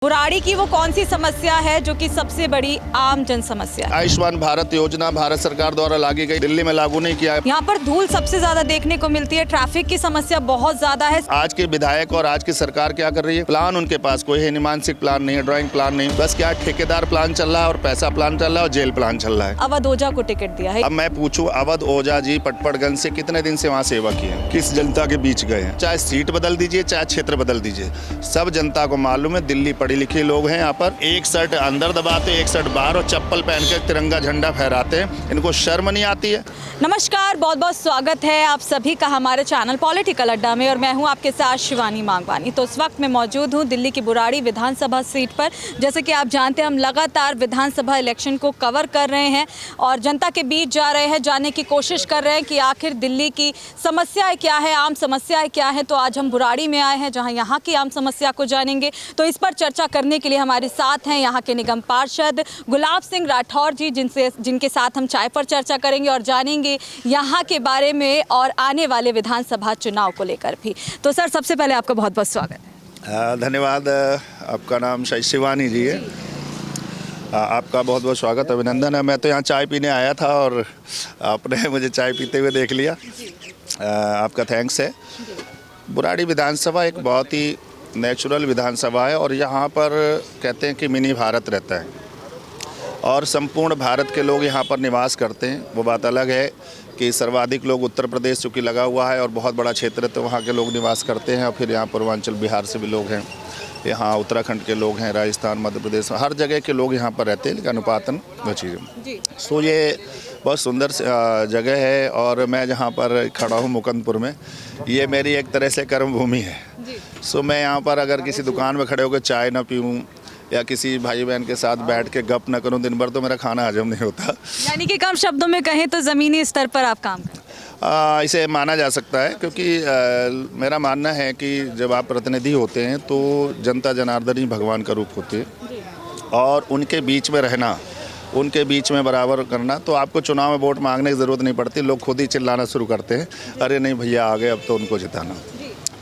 बुराड़ी की वो कौन सी समस्या है जो कि सबसे बड़ी आम जन समस्या है? आयुष्मान भारत योजना भारत सरकार द्वारा लाई गई, दिल्ली में लागू नहीं किया है। यहाँ पर धूल सबसे ज्यादा देखने को मिलती है, ट्रैफिक की समस्या बहुत ज्यादा है। आज के विधायक और आज की सरकार क्या कर रही है? प्लान उनके पास कोई है नहीं, मानसिक प्लान नहीं है, ड्राइंग प्लान नहीं, बस क्या ठेकेदार प्लान चल रहा है और पैसा प्लान चल रहा है और जेल प्लान चल रहा है। अवध ओझा को टिकट दिया है। अब मैं पूछूं, अवध ओझा जी पटपड़गंज से कितने दिन से वहाँ सेवा की है, किस जनता के बीच गए हैं? चाहे सीट बदल दीजिए, चाहे क्षेत्र बदल दीजिए, सब जनता को मालूम है दिल्ली पढ़े लिखे लोग हैं। यहाँ पर एक शर्ट अंदर दबाते, एक शर्ट बाहर और चप्पल पहन के तिरंगा झंडा फहराते हैं। इनको शर्म नहीं आती है? नमस्कार, बहुत बहुत स्वागत है आप सभी का हमारे चैनल पॉलिटिकल अड्डा में और मैं हूं आपके साथ शिवानी मांगवानी। तो इस वक्त मैं मौजूद हूं दिल्ली की बुराड़ी विधानसभा सीट पर। जैसे कि आप जानते हैं, हम लगातार विधानसभा इलेक्शन को कवर कर रहे हैं और जनता के बीच जा रहे हैं, जानने की कोशिश कर रहे हैं कि आखिर दिल्ली की समस्याएं क्या है, आम समस्याएं क्या है। तो आज हम बुराड़ी में आए हैं जहाँ यहाँ की आम समस्या को जानेंगे। तो इस पर चर्चा करने के लिए हमारे साथ हैं यहाँ के निगम पार्षद गुलाब सिंह राठौर जी, जिनके साथ हम चाय पर चर्चा करेंगे और जानेंगे यहाँ के बारे में और आने वाले विधानसभा चुनाव को लेकर भी। तो सर, सबसे पहले आपका बहुत बहुत स्वागत है। धन्यवाद। आपका नाम शायद शिवानी जी है। आपका बहुत बहुत स्वागत, अभिनंदन है। मैं तो यहाँ चाय पीने आया था और आपने मुझे चाय पीते हुए देख लिया, आपका थैंक्स है। बुराड़ी विधानसभा एक बहुत ही नेचुरल विधानसभा है और यहाँ पर कहते हैं कि मिनी भारत रहता है और संपूर्ण भारत के लोग यहाँ पर निवास करते हैं। वो बात अलग है कि सर्वाधिक लोग उत्तर प्रदेश चूँकि लगा हुआ है और बहुत बड़ा क्षेत्र है तो वहाँ के लोग निवास करते हैं और फिर यहाँ पूर्वांचल बिहार से भी लोग हैं, यहाँ उत्तराखंड के लोग हैं, राजस्थान, मध्य प्रदेश, हर जगह के लोग यहाँ पर रहते हैं। लेकिन अनुपातन वो चीज़ें सो ये बहुत सुंदर जगह है। और मैं जहाँ पर खड़ा हूँ मुकंदपुर में, ये मेरी एक तरह से कर्म भूमि है। सो मैं यहाँ पर अगर किसी दुकान में खड़े होकर चाय ना पीऊँ या किसी भाई बहन के साथ बैठ के गप ना करूं दिन भर तो मेरा खाना हजम नहीं होता। यानी कि कम शब्दों में कहें तो ज़मीनी स्तर पर आप काम करें, इसे माना जा सकता है। क्योंकि मेरा मानना है कि जब आप प्रतिनिधि होते हैं तो जनता जनार्दन ही भगवान का रूप होते हैं और उनके बीच में रहना, उनके बीच में बराबर करना, तो आपको चुनाव में वोट मांगने की ज़रूरत नहीं पड़ती। लोग खुद ही चिल्लाना शुरू करते हैं, अरे नहीं भैया आ गए अब तो उनको जिताना।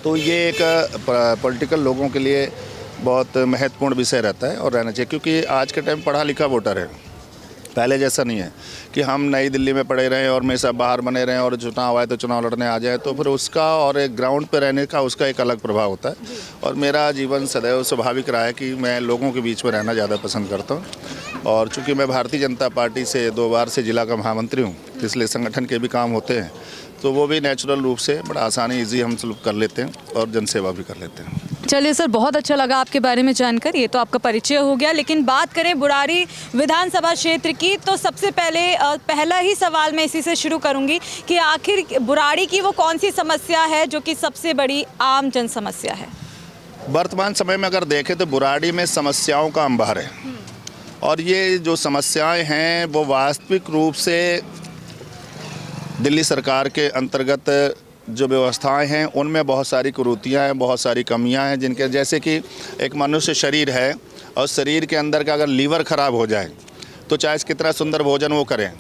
तो ये एक पॉलिटिकल लोगों के लिए बहुत महत्वपूर्ण विषय रहता है और रहना चाहिए। क्योंकि आज के टाइम पढ़ा लिखा वोटर है, पहले जैसा नहीं है कि हम नई दिल्ली में पड़े रहें और हमेशा बाहर बने रहें और चुनाव आए तो चुनाव लड़ने आ जाए, तो फिर उसका और एक ग्राउंड पे रहने का उसका एक अलग प्रभाव होता है। और मेरा जीवन सदैव स्वाभाविक रहा है कि मैं लोगों के बीच में रहना ज़्यादा पसंद करता हूँ। और चूँकि मैं भारतीय जनता पार्टी से 2 बार से जिला का महामंत्री हूँ, इसलिए संगठन के भी काम होते हैं तो वो भी नेचुरल रूप से बड़ा आसानी ईजी हम सब कर लेते हैं और जनसेवा भी कर लेते हैं। चलिए सर, बहुत अच्छा लगा आपके बारे में जानकर। ये तो आपका परिचय हो गया, लेकिन बात करें बुराड़ी विधानसभा क्षेत्र की तो सबसे पहले पहला ही सवाल मैं इसी से शुरू करूंगी कि आखिर बुराड़ी की वो कौन सी समस्या है जो कि सबसे बड़ी आम जन समस्या है? वर्तमान समय में अगर देखें तो बुराड़ी में समस्याओं का अंबार है और ये जो समस्याएं हैं वो वास्तविक रूप से दिल्ली सरकार के अंतर्गत जो व्यवस्थाएं हैं उनमें बहुत सारी कुरीतियाँ हैं, बहुत सारी कमियां हैं। जिनके जैसे कि एक मनुष्य शरीर है और शरीर के अंदर का अगर लीवर ख़राब हो जाए तो चाहे कितना सुंदर भोजन वो करें,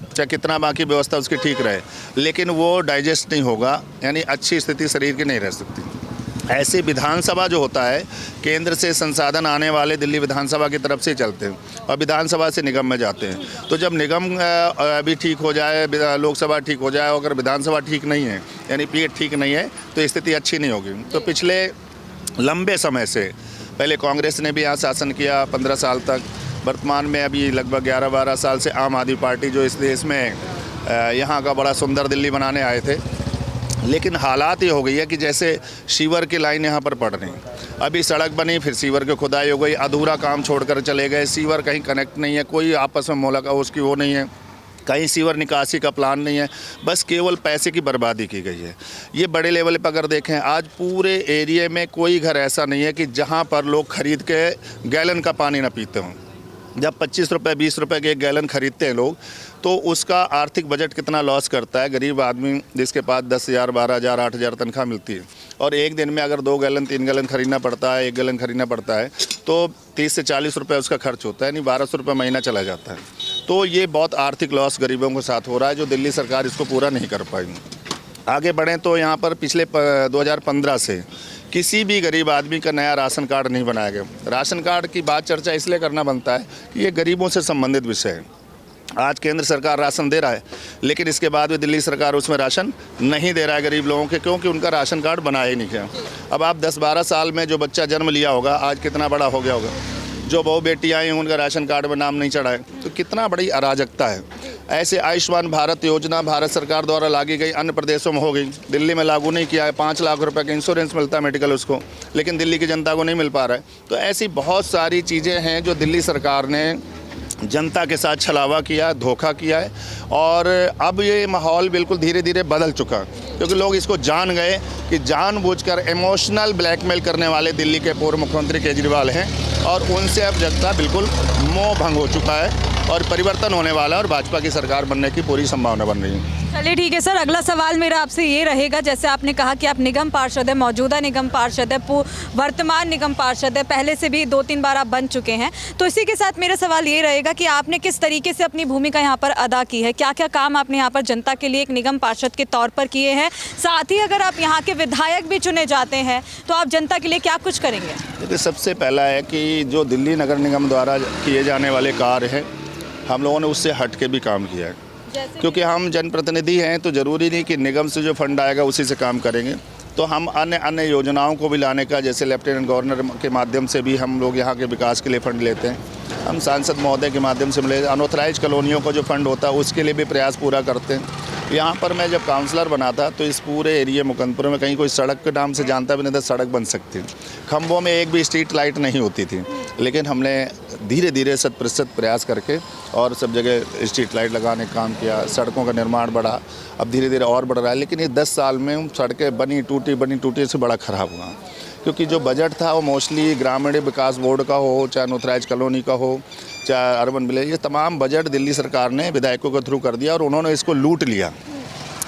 चाहे कितना बाकी व्यवस्था उसकी ठीक रहे, लेकिन वो डाइजेस्ट नहीं होगा, यानी अच्छी स्थिति शरीर की नहीं रह सकती। ऐसी विधानसभा जो होता है, केंद्र से संसाधन आने वाले दिल्ली विधानसभा की तरफ से चलते हैं और विधानसभा से निगम में जाते हैं। तो जब निगम भी ठीक हो जाए, लोकसभा ठीक हो जाए, अगर विधानसभा ठीक नहीं है यानी पेट ठीक नहीं है तो स्थिति अच्छी नहीं होगी। तो पिछले लंबे समय से पहले कांग्रेस ने भी यहाँ शासन किया 15 साल तक, वर्तमान में अभी लगभग 11-12 साल से आम आदमी पार्टी जो इस देश में यहाँ का बड़ा सुंदर दिल्ली बनाने आए थे। लेकिन हालात ये हो गई है कि जैसे सीवर की लाइन यहाँ पर पड़ रही, अभी सड़क बनी फिर सीवर की खुदाई हो गई, अधूरा काम छोड़कर चले गए, सीवर कहीं कनेक्ट नहीं है, कोई आपस में मुलाकात उसकी वो नहीं है, कहीं सीवर निकासी का प्लान नहीं है, बस केवल पैसे की बर्बादी की गई है। ये बड़े लेवल पर अगर देखें, आज पूरे एरिया में कोई घर ऐसा नहीं है कि जहाँ पर लोग खरीद के गैलन का पानी ना पीते हों। जब 25 रुपये 20 रुपये के एक गैलन खरीदते हैं लोग तो उसका आर्थिक बजट कितना लॉस करता है गरीब आदमी जिसके पास 10,000 12,000 8,000 तनख्वाह मिलती है और एक दिन में अगर 2 गैलन 3 गैलन खरीदना पड़ता है, 1 गैलन खरीदना पड़ता है तो 30 से 40 रुपये उसका खर्च होता है, यानी 1200 रुपये महीना चला जाता है। तो ये बहुत आर्थिक लॉस गरीबों के साथ हो रहा है जो दिल्ली सरकार इसको पूरा नहीं कर पाई। आगे बढ़ें तो यहाँ पर पिछले 2015 से किसी भी गरीब आदमी का नया राशन कार्ड नहीं बनाया गया। राशन कार्ड की बात चर्चा इसलिए करना बनता है कि ये गरीबों से संबंधित विषय है। आज केंद्र सरकार राशन दे रहा है, लेकिन इसके बाद भी दिल्ली सरकार उसमें राशन नहीं दे रहा है गरीब लोगों के, क्योंकि उनका राशन कार्ड बनाया ही नहीं गया। अब आप 10-12 साल में जो बच्चा जन्म लिया होगा आज कितना बड़ा हो गया होगा, जो बहू बेटियाँ हैं उनका राशन कार्ड में नाम नहीं चढ़ा है, तो कितना बड़ी अराजकता है। ऐसे आयुष्मान भारत योजना भारत सरकार द्वारा लाई गई, अन्य प्रदेशों में हो गई, दिल्ली में लागू नहीं किया है। 5 लाख रुपए का इंश्योरेंस मिलता है मेडिकल उसको, लेकिन दिल्ली की जनता को नहीं मिल पा रहा है। तो ऐसी बहुत सारी चीज़ें हैं जो दिल्ली सरकार ने जनता के साथ छलावा किया, धोखा किया है। और अब ये माहौल बिल्कुल धीरे धीरे बदल चुका, क्योंकि लोग इसको जान गए कि जानबूझकर इमोशनल ब्लैकमेल करने वाले दिल्ली के पूर्व मुख्यमंत्री केजरीवाल हैं, और उनसे अब जनता बिल्कुल मोह भंग हो चुका है और परिवर्तन होने वाला है और भाजपा की सरकार बनने की पूरी संभावना बन रही है। चलिए ठीक है सर, अगला सवाल मेरा आपसे ये रहेगा, जैसे आपने कहा कि आप निगम पार्षद है, मौजूदा निगम पार्षद है, वर्तमान निगम पार्षद है, पहले से भी 2-3 बार आप बन चुके हैं, तो इसी के साथ मेरा सवाल ये रहेगा कि आपने किस तरीके से अपनी भूमिका यहाँ पर अदा की है, क्या क्या काम आपने यहाँ पर जनता के लिए एक निगम पार्षद के तौर पर किए हैं, साथ ही अगर आप यहाँ के विधायक भी चुने जाते हैं तो आप जनता के लिए क्या कुछ करेंगे? देखिए, सबसे पहला है कि जो दिल्ली नगर निगम द्वारा किए जाने वाले कार्य हैं, हम लोगों ने उससे हट के भी काम किया है, क्योंकि हम जनप्रतिनिधि हैं तो ज़रूरी नहीं कि निगम से जो फंड आएगा उसी से काम करेंगे। तो हम अन्य योजनाओं को भी लाने का, जैसे लेफ्टिनेंट गवर्नर के माध्यम से भी हम लोग यहाँ के विकास के लिए फ़ंड लेते हैं, हम सांसद महोदय के माध्यम से मिले, अनऑथराइज कॉलोनियों का जो फंड होता है उसके लिए भी प्रयास पूरा करते हैं। यहाँ पर मैं जब काउंसलर बना था तो इस पूरे एरिया मुकंदपुर में कहीं कोई सड़क के नाम से जानता भी नहीं था सड़क बन सकती, खंभों में एक भी स्ट्रीट लाइट नहीं होती थी, लेकिन हमने धीरे धीरे 100% प्रयास करके और सब जगह स्ट्रीट लाइट लगाने का काम किया, सड़कों का निर्माण बढ़ा, अब धीरे धीरे और बढ़ रहा है। लेकिन ये 10 साल में सड़कें बनी टूटी से बड़ा ख़राब हुआ, क्योंकि जो बजट था वो मोस्टली ग्रामीण विकास बोर्ड का हो, चाहे अनऑथराइज कॉलोनी का हो, चाहे अर्बन विलेज, ये तमाम बजट दिल्ली सरकार ने विधायकों के थ्रू कर दिया और उन्होंने इसको लूट लिया।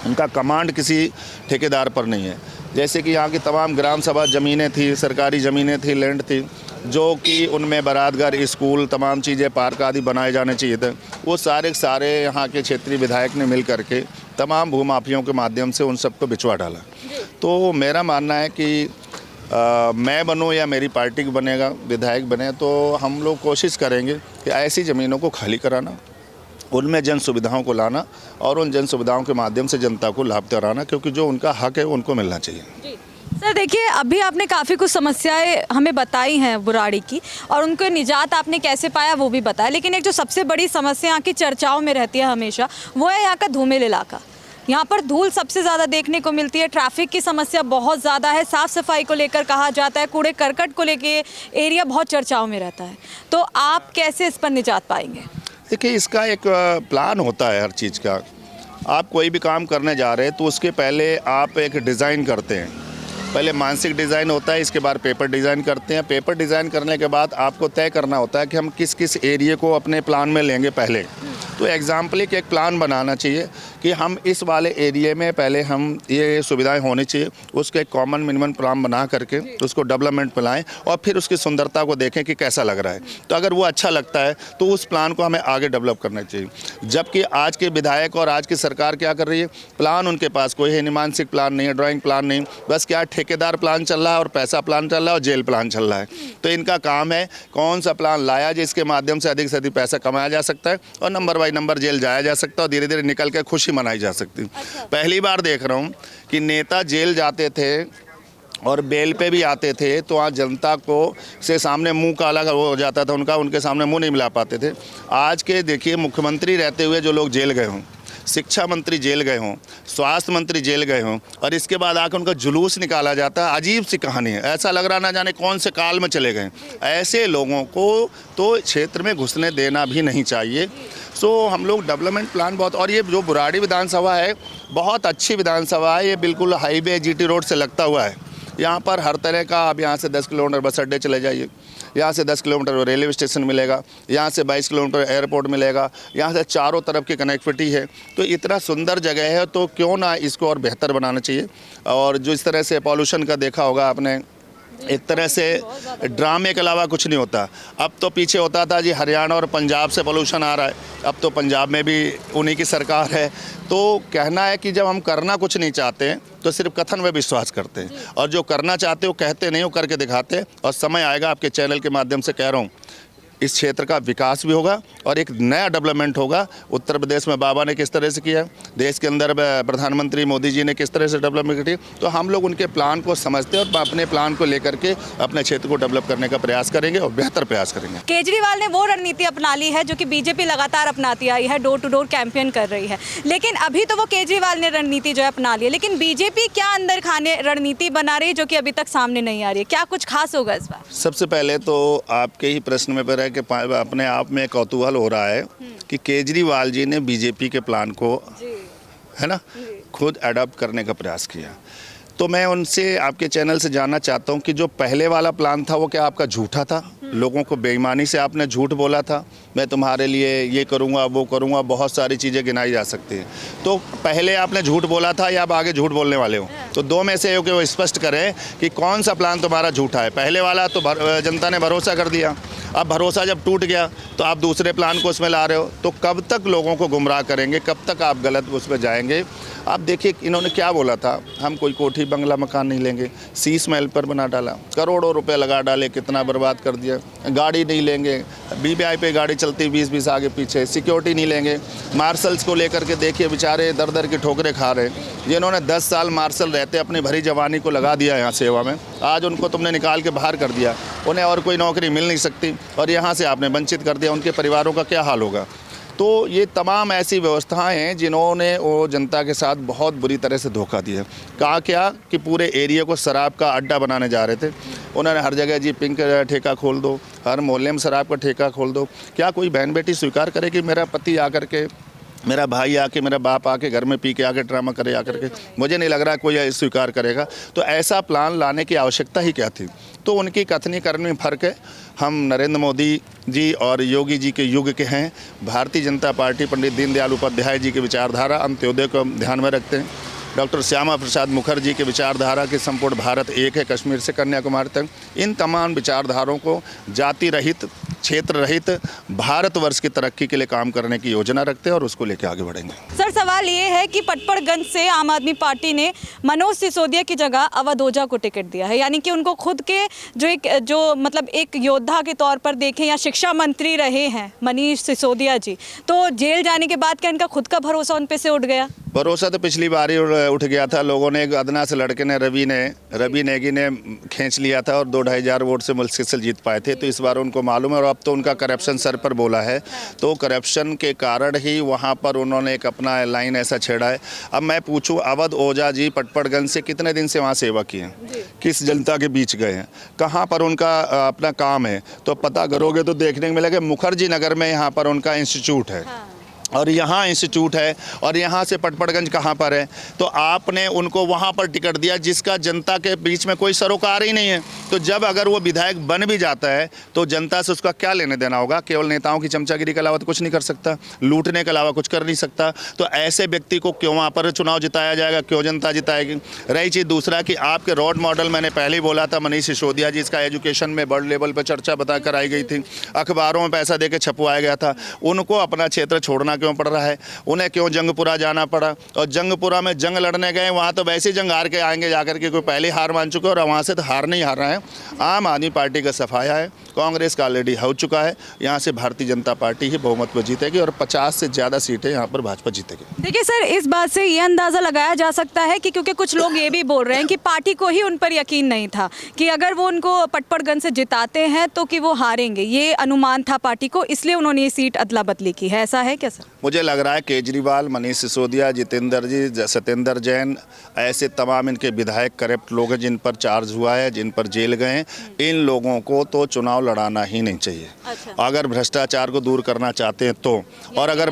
उनका कमांड किसी ठेकेदार पर नहीं है। जैसे कि यहाँ की तमाम ग्राम सभा ज़मीनें थी, सरकारी ज़मीनें थी, लैंड थी, जो कि उनमें बारातघर, स्कूल, तमाम चीज़ें, पार्क आदि बनाए जाने चाहिए थे, वो सारे यहाँ के क्षेत्रीय विधायक ने मिल करके तमाम भूमाफियों के माध्यम से उन सबको बिचवा डाला। तो मेरा मानना है कि मैं बनूं या मेरी पार्टी बनेगा, विधायक बने, तो हम लोग कोशिश करेंगे कि ऐसी ज़मीनों को खाली कराना, उनमें जन सुविधाओं को लाना और उन जन सुविधाओं के माध्यम से जनता को लाभ दिलाना, क्योंकि जो उनका हक है उनको मिलना चाहिए। जी सर, देखिए अभी आपने काफ़ी कुछ समस्याएं हमें बताई हैं बुराड़ी की, और उनको निजात आपने कैसे पाया वो भी बताया, लेकिन एक जो सबसे बड़ी समस्या यहाँ की चर्चाओं में रहती है हमेशा, वो है यहाँ का धूमिल इलाका। यहाँ पर धूल सबसे ज़्यादा देखने को मिलती है, ट्रैफिक की समस्या बहुत ज़्यादा है, साफ़ सफाई को लेकर कहा जाता है, कूड़े करकट को लेकर एरिया बहुत चर्चाओं में रहता है, तो आप कैसे इस पर निजात पाएंगे? देखिए, इसका एक प्लान होता है हर चीज़ का। आप कोई भी काम करने जा रहे हैं तो उसके पहले आप एक डिज़ाइन करते हैं, पहले मानसिक डिज़ाइन होता है, इसके बाद पेपर डिज़ाइन करते हैं। पेपर डिज़ाइन करने के बाद आपको तय करना होता है कि हम किस किस एरिया को अपने प्लान में लेंगे पहले। तो एग्जाम्पलिक एक प्लान बनाना चाहिए कि हम इस वाले एरिया में पहले हम ये सुविधाएं होनी चाहिए, उसके एक कॉमन मिनिमम प्लान बना करके उसको डेवलपमेंट पे लाएँ और फिर उसकी सुंदरता को देखें कि कैसा लग रहा है। तो अगर वो अच्छा लगता है तो उस प्लान को हमें आगे डेवलप करना चाहिए। जबकि आज के विधायक और आज की सरकार क्या कर रही है, प्लान उनके पास कोई है नहीं, मानसिक प्लान नहीं है, ड्राइंग प्लान नहीं, बस क्या ठेकेदार प्लान चल रहा है और पैसा प्लान चल रहा है और जेल प्लान चल रहा है। तो इनका काम है कौन सा प्लान लाया जिसके माध्यम से अधिक पैसा कमाया जा सकता है और नंबर बाई नंबर जेल जाया जा सकता है और धीरे धीरे निकल के खुशी मनाई जा सकती है। पहली बार देख रहा हूँ कि नेता जेल जाते थे और बेल पे भी आते थे तो वहाँ जनता को से सामने मुंह काला हो जाता था उनका, उनके सामने मुंह नहीं मिला पाते थे। आज के देखिए मुख्यमंत्री रहते हुए जो लोग जेल गए हों, शिक्षा मंत्री जेल गए हों, स्वास्थ्य मंत्री जेल गए हों और इसके बाद आकर उनका जुलूस निकाला जाता है, अजीब सी कहानी है। ऐसा लग रहा ना जाने कौन से काल में चले गए। ऐसे लोगों को तो क्षेत्र में घुसने देना भी नहीं चाहिए। सो हम लोग डेवलपमेंट प्लान बहुत, और ये जो बुराड़ी विधानसभा है बहुत अच्छी विधानसभा है, ये बिल्कुल हाईवे GT रोड से लगता हुआ है। यहाँ पर हर तरह का, आप यहाँ से 10 किलोमीटर बस अड्डे चले जाइए, यहाँ से 10 किलोमीटर रेलवे स्टेशन मिलेगा, यहाँ से 22 किलोमीटर एयरपोर्ट मिलेगा, यहाँ से चारों तरफ की कनेक्टिविटी है। तो इतना सुंदर जगह है, तो क्यों ना इसको और बेहतर बनाना चाहिए। और जो इस तरह से पॉल्यूशन का देखा होगा आपने एक तरह से ड्रामे के अलावा कुछ नहीं होता। अब तो पीछे होता था जी हरियाणा और पंजाब से पोल्यूशन आ रहा है, अब तो पंजाब में भी उन्हीं की सरकार है। तो कहना है कि जब हम करना कुछ नहीं चाहते हैं तो सिर्फ कथन में विश्वास करते हैं, और जो करना चाहते हो कहते नहीं हो, करके दिखाते हैं। और समय आएगा, आपके चैनल के माध्यम से कह रहा हूँ, इस क्षेत्र का विकास भी होगा और एक नया डेवलपमेंट होगा। उत्तर प्रदेश में बाबा ने किस तरह से किया, देश के अंदर प्रधानमंत्री मोदी जी ने किस तरह से डेवलपमेंट की, तो हम लोग उनके प्लान को समझते हैं और अपने प्लान को लेकर के अपने क्षेत्र को डेवलप करने का प्रयास करेंगे और बेहतर प्रयास करेंगे। केजरीवाल ने वो रणनीति अपना ली है जो कि बीजेपी लगातार अपनाती आई है, डोर टू डोर कैंपेन कर रही है। लेकिन अभी तो वो केजरीवाल ने रणनीति जो है अपना ली है, लेकिन बीजेपी क्या अंदर खाने रणनीति बना रही है जो कि अभी तक सामने नहीं आ रही है? क्या कुछ खास होगा इस बार? सबसे पहले तो आपके ही प्रश्न में पर है कि अपने आप में कौतूहल हो रहा है कि केजरीवाल जी ने बीजेपी के प्लान को है ना खुद अडॉप्ट करने का प्रयास किया। तो मैं उनसे, आपके चैनल से जानना चाहता हूं कि जो पहले वाला प्लान था वो क्या आपका झूठा था? लोगों को बेईमानी से आपने झूठ बोला था, मैं तुम्हारे लिए ये करूंगा वो करूंगा, बहुत सारी चीज़ें गिनाई जा सकती हैं। तो पहले आपने झूठ बोला था या आप आगे झूठ बोलने वाले हो? तो दो में से कि वो स्पष्ट करें कि कौन सा प्लान तुम्हारा झूठा है। पहले वाला तो जनता ने भरोसा कर दिया, अब भरोसा जब टूट गया तो आप दूसरे प्लान को उसमें ला रहे हो। तो कब तक लोगों को गुमराह करेंगे, कब तक आप गलत उसमें जाएंगे? आप देखिए इन्होंने क्या बोला था, हम कोई कोठी बंगला मकान नहीं लेंगे, शीश महल पर बना डाला, करोड़ों रुपए लगा डाले, कितना बर्बाद कर दिया। गाड़ी नहीं लेंगे, BBI पे गाड़ी चलती 20-20 आगे पीछे, सिक्योरिटी नहीं लेंगे। मार्शल्स को लेकर के देखिए बेचारे दर दर की ठोकरें खा रहे हैं। जिन्होंने 10 साल मार्शल रहते अपनी भरी जवानी को लगा दिया यहाँ सेवा में, आज उनको तुमने निकाल के बाहर कर दिया, उन्हें और कोई नौकरी मिल नहीं सकती और यहाँ से आपने वंचित कर दिया। उनके परिवारों का क्या हाल होगा? तो ये तमाम ऐसी व्यवस्थाएं हैं जिन्होंने वो जनता के साथ बहुत बुरी तरह से धोखा दिया। कहा क्या कि पूरे एरिया को शराब का अड्डा बनाने जा रहे थे। उन्होंने हर जगह जी पिंक ठेका खोल दो, हर मोहल्ले में शराब का ठेका खोल दो। क्या कोई बहन बेटी स्वीकार करे कि मेरा पति आकर के, मेरा भाई आके, मेरा बाप आके घर में पी के आके ड्रामा करे आकर के? मुझे नहीं लग रहा कोई स्वीकार करेगा। तो ऐसा प्लान लाने की आवश्यकता ही क्या थी? तो उनकी कथनी करने में फ़र्क है। हम नरेंद्र मोदी जी और योगी जी के युग के हैं। भारतीय जनता पार्टी पंडित दीनदयाल उपाध्याय जी की विचारधारा अंत्योदय को ध्यान में रखते हैं। डॉक्टर श्यामा प्रसाद मुखर्जी की विचारधारा की संपूर्ण भारत एक है, कश्मीर से कन्याकुमारी तक। इन तमाम विचारधाराओं को जाति रहित, क्षेत्र रहित भारतवर्ष की तरक्की के लिए काम करने की योजना रखते हैं और उसको लेकर आगे बढ़ेंगे। सर, सवाल ये है कि पटपड़गंज से आम आदमी पार्टी ने मनोज सिसोदिया की जगह अवध ओझा को टिकट दिया है, यानी कि उनको खुद के जो मतलब एक योद्धा के तौर पर देखें, या शिक्षा मंत्री रहे हैं मनीष सिसोदिया जी, तो जेल जाने के बाद क्या इनका खुद का भरोसा उन पे से उठ गया? भरोसा तो पिछली बार ही उठ गया था। लोगों ने, एक अदना से लड़के ने, रवि नेगी ने खींच लिया था और 2-2.5 हज़ार वोट से मुश्किल से जीत पाए थे। तो इस बार उनको मालूम है और अब तो उनका करप्शन सर पर बोला है। तो करप्शन के कारण ही वहाँ पर उन्होंने एक अपना लाइन ऐसा छेड़ा है। अब मैं पूछूं, अवध ओझा जी पटपड़गंज से कितने दिन से वहाँ सेवा की है, किस जनता के बीच गए हैं, कहाँ पर उनका अपना काम है? तो पता करोगे तो देखने को मिलेगा मुखर्जी नगर में यहाँ पर उनका इंस्टीट्यूट है और यहाँ इंस्टीट्यूट है और यहाँ से पटपड़गंज कहाँ पर है? तो आपने उनको वहाँ पर टिकट दिया जिसका जनता के बीच में कोई सरोकार ही नहीं है। तो जब अगर वो विधायक बन भी जाता है तो जनता से उसका क्या लेने देना होगा? केवल नेताओं की चमचागिरी के अलावा तो कुछ नहीं कर सकता, लूटने के अलावा कुछ कर नहीं सकता। तो ऐसे व्यक्ति को क्यों वहाँ पर चुनाव जिताया जाएगा, क्यों जनता जिताएगी? रही चीज़ दूसरा कि आपके रोड मॉडल, मैंने पहले ही बोला था, मनीष सिसोदिया जी, इसका एजुकेशन में बड़े लेवल पर चर्चा बता कराई गई थी, अखबारों में पैसा दे के छपवाया गया था। उनको अपना क्षेत्र छोड़ना क्यों पड़ रहा है? उन्हें क्यों जंगपुरा जाना पड़ा? और जंगपुरा में जंग लड़ने गए, वहाँ तो वैसे जंग हार के आएंगे जाकर के, कोई पहले हार मान चुके और वहाँ से तो हार नहीं हार रहे हैं। आम आदमी पार्टी का सफाया है, कांग्रेस का ऑलरेडी हो चुका है। यहाँ से भारतीय जनता पार्टी ही बहुमत पर जीतेगी और 50 से ज़्यादा सीटें यहाँ पर भाजपा जीतेगी। देखिए सर, इस बात से ये अंदाज़ा लगाया जा सकता है कि क्योंकि कुछ लोग ये भी बोल रहे हैं कि पार्टी को ही उन पर यकीन नहीं था कि अगर वो उनको पटपड़गंज से जिताते हैं तो कि वो हारेंगे। ये अनुमान था पार्टी को, इसलिए उन्होंने ये सीट अदला बदली की है। ऐसा है क्या सर? मुझे लग रहा है केजरीवाल, मनीष सिसोदिया, जितेंद्र जी, सत्येंद्र जैन, ऐसे तमाम इनके विधायक करप्ट लोग हैं जिन पर चार्ज हुआ है, जिन पर जेल गए हैं। इन लोगों को तो चुनाव लड़ाना ही नहीं चाहिए। अच्छा। अगर भ्रष्टाचार को दूर करना चाहते हैं तो, और अगर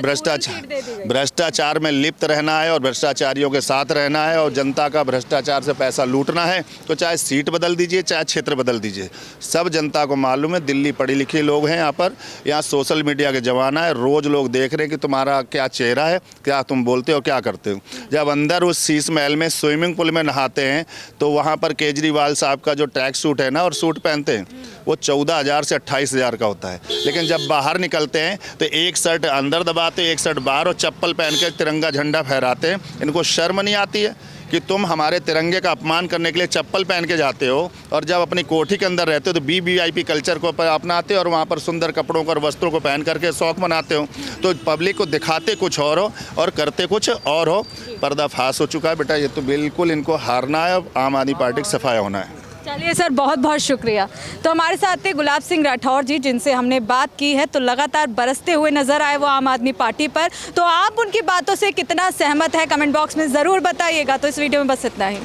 भ्रष्टाचार में लिप्त रहना है और भ्रष्टाचारियों के साथ रहना है और जनता का भ्रष्टाचार से पैसा लूटना है तो चाहे सीट बदल दीजिए, चाहे क्षेत्र बदल दीजिए। सब जनता को मालूम है, दिल्ली पढ़ी लिखी लोग हैं यहाँ पर, यहाँ सोशल मीडिया का ज़माना है, रोज़ लोग देख रहे हैं कि तुम्हारा क्या चेहरा है, क्या तुम बोलते हो, क्या करते हो। जब अंदर उस शीश महल में स्विमिंग पूल में नहाते हैं तो वहाँ पर केजरीवाल साहब का जो ट्रैक सूट है ना और सूट पहनते हैं वो 14,000 से 28,000 का होता है, लेकिन जब बाहर निकलते हैं तो एक शर्ट अंदर दबाते, एक शर्ट बाहर, और चप्पल पहन के तिरंगा झंडा फहराते हैं। इनको शर्म नहीं आती है कि तुम हमारे तिरंगे का अपमान करने के लिए चप्पल पहन के जाते हो, और जब अपनी कोठी के अंदर रहते हो तो वीवीआईपी कल्चर को अपनाते हो और वहाँ पर सुंदर कपड़ों और वस्त्रों को पहन करके शौक मनाते हो। तो पब्लिक को दिखाते कुछ और हो और करते कुछ और हो। पर्दाफाश हो चुका है बेटा, ये तो बिल्कुल इनको हारना है, आम आदमी पार्टी का सफाया होना है। चलिए सर, बहुत बहुत शुक्रिया। तो हमारे साथ थे गुलाब सिंह राठौर जी, जिनसे हमने बात की है, तो लगातार बरसते हुए नजर आए वो आम आदमी पार्टी पर। तो आप उनकी बातों से कितना सहमत है कमेंट बॉक्स में ज़रूर बताइएगा। तो इस वीडियो में बस इतना ही।